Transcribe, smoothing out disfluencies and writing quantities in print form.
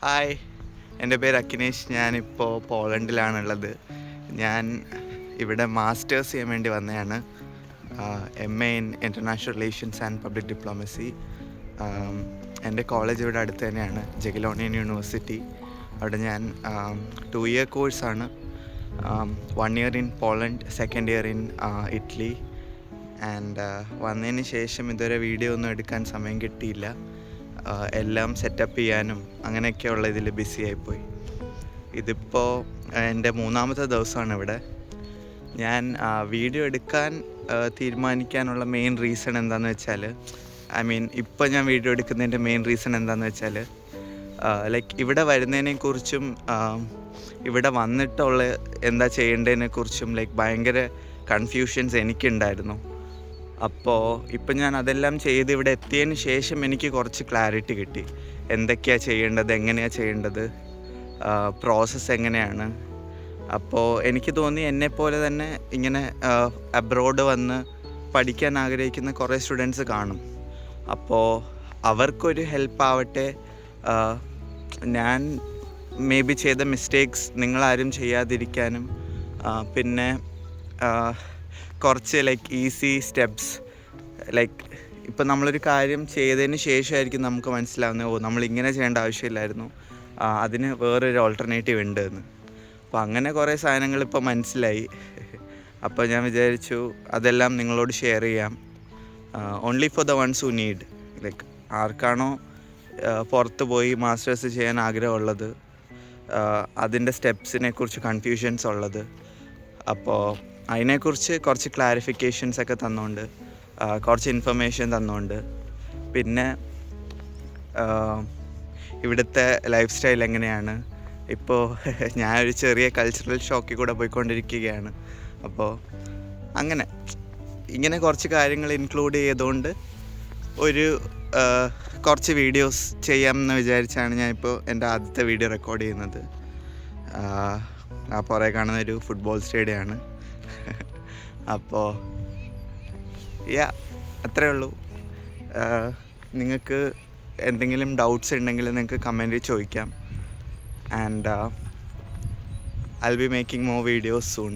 Hi, എൻ്റെ പേര് അഖിനേഷ്. ഞാനിപ്പോൾ പോളണ്ടിലാണുള്ളത്. ഞാൻ ഇവിടെ മാസ്റ്റേഴ്സ് ചെയ്യാൻ വേണ്ടി വന്നതാണ്. MA in international relations and public diplomacy. എൻ്റെ കോളേജ് ഇവിടെ അടുത്ത് തന്നെയാണ്, ജഗലോണിയൻ യൂണിവേഴ്സിറ്റി. അവിടെ ഞാൻ 2 ഇയർ കോഴ്സാണ്. 1 year in Poland, 2nd year in Italy. And വന്നതിന് ശേഷം ഇതുവരെ വീഡിയോ ഒന്നും എടുക്കാൻ സമയം കിട്ടിയില്ല. എല്ലാം സെറ്റപ്പ് ചെയ്യാനും അങ്ങനെയൊക്കെയുള്ള ഇതിൽ ബിസി ആയിപ്പോയി. ഇതിപ്പോൾ എൻ്റെ 3ാമത്തെ ദിവസമാണ് ഇവിടെ. ഞാൻ വീഡിയോ എടുക്കാൻ തീരുമാനിക്കാനുള്ള മെയിൻ റീസൺ എന്താണെന്ന് വെച്ചാൽ, ഇപ്പോൾ ഞാൻ വീഡിയോ എടുക്കുന്നതിൻ്റെ മെയിൻ റീസൺ എന്താണെന്ന് വെച്ചാൽ, ഇവിടെ വരുന്നതിനെക്കുറിച്ചും ഇവിടെ വന്നിട്ടുള്ള എന്താ ചെയ്യേണ്ടതിനെക്കുറിച്ചും ഭയങ്കര കൺഫ്യൂഷൻസ് എനിക്കുണ്ടായിരുന്നു. അപ്പോൾ ഇപ്പം ഞാൻ അതെല്ലാം ചെയ്ത് ഇവിടെ എത്തിയതിന് ശേഷം എനിക്ക് കുറച്ച് ക്ലാരിറ്റി കിട്ടി. എന്തൊക്കെയാണ് ചെയ്യേണ്ടത്, എങ്ങനെയാണ് ചെയ്യേണ്ടത്, പ്രോസസ്സ് എങ്ങനെയാണ്. അപ്പോൾ എനിക്ക് തോന്നി എന്നെപ്പോലെ തന്നെ ഇങ്ങനെ അബ്രോഡ് വന്ന് പഠിക്കാൻ ആഗ്രഹിക്കുന്ന കുറേ സ്റ്റുഡൻസ് കാണും. അപ്പോൾ അവർക്കൊരു ഹെൽപ്പ് ആവട്ടെ. ഞാൻ മേ ബി ചെയ്ത മിസ്റ്റേക്സ് നിങ്ങളാരും ചെയ്യാതിരിക്കാനും, പിന്നെ കുറച്ച് ഈസി സ്റ്റെപ്സ്. ഇപ്പം നമ്മളൊരു കാര്യം ചെയ്തതിന് ശേഷമായിരിക്കും നമുക്ക് മനസ്സിലാവുന്നത്, നമ്മളിങ്ങനെ ചെയ്യേണ്ട ആവശ്യമില്ലായിരുന്നു, അതിന് വേറൊരു ഓൾട്ടർനേറ്റീവ് ഉണ്ട് എന്ന്. അപ്പോൾ അങ്ങനെ കുറേ സാധനങ്ങൾ ഇപ്പോൾ മനസ്സിലായി. അപ്പോൾ ഞാൻ വിചാരിച്ചു അതെല്ലാം നിങ്ങളോട് ഷെയർ ചെയ്യാം. Only for the ones who need. ആർക്കാണോ പുറത്ത് പോയി മാസ്റ്റേഴ്സ് ചെയ്യാൻ ആഗ്രഹമുള്ളത്, അതിൻ്റെ സ്റ്റെപ്സിനെ കുറിച്ച് കൺഫ്യൂഷൻസ് ഉള്ളത്, അപ്പോൾ അതിനെക്കുറിച്ച് കുറച്ച് ക്ലാരിഫിക്കേഷൻസ് ഒക്കെ തന്നുകൊണ്ട്, കുറച്ച് ഇൻഫർമേഷൻ തന്നുകൊണ്ട്, പിന്നെ ഇവിടുത്തെ ലൈഫ് സ്റ്റൈൽ എങ്ങനെയാണ്. ഇപ്പോൾ ഞാനൊരു ചെറിയ കൾച്ചറൽ ഷോക്കിൽ കൂടെ പോയിക്കൊണ്ടിരിക്കുകയാണ്. അപ്പോൾ ഇങ്ങനെ കുറച്ച് കാര്യങ്ങൾ ഇൻക്ലൂഡ് ചെയ്തുകൊണ്ട് കുറച്ച് വീഡിയോസ് ചെയ്യാമെന്ന് വിചാരിച്ചാണ് ഞാനിപ്പോൾ എൻ്റെ ആദ്യത്തെ വീഡിയോ റെക്കോർഡ് ചെയ്യുന്നത്. ആ പുറകെ കാണുന്നൊരു ഫുട്ബോൾ സ്റ്റേഡിയമാണ്. അപ്പോൾ അത്രയേ ഉള്ളൂ. നിങ്ങൾക്ക് എന്തെങ്കിലും ഡൗട്ട്സ് ഉണ്ടെങ്കിൽ നിങ്ങൾക്ക് കമൻറ്റിൽ ചോദിക്കാം. And I'll be making more videos soon.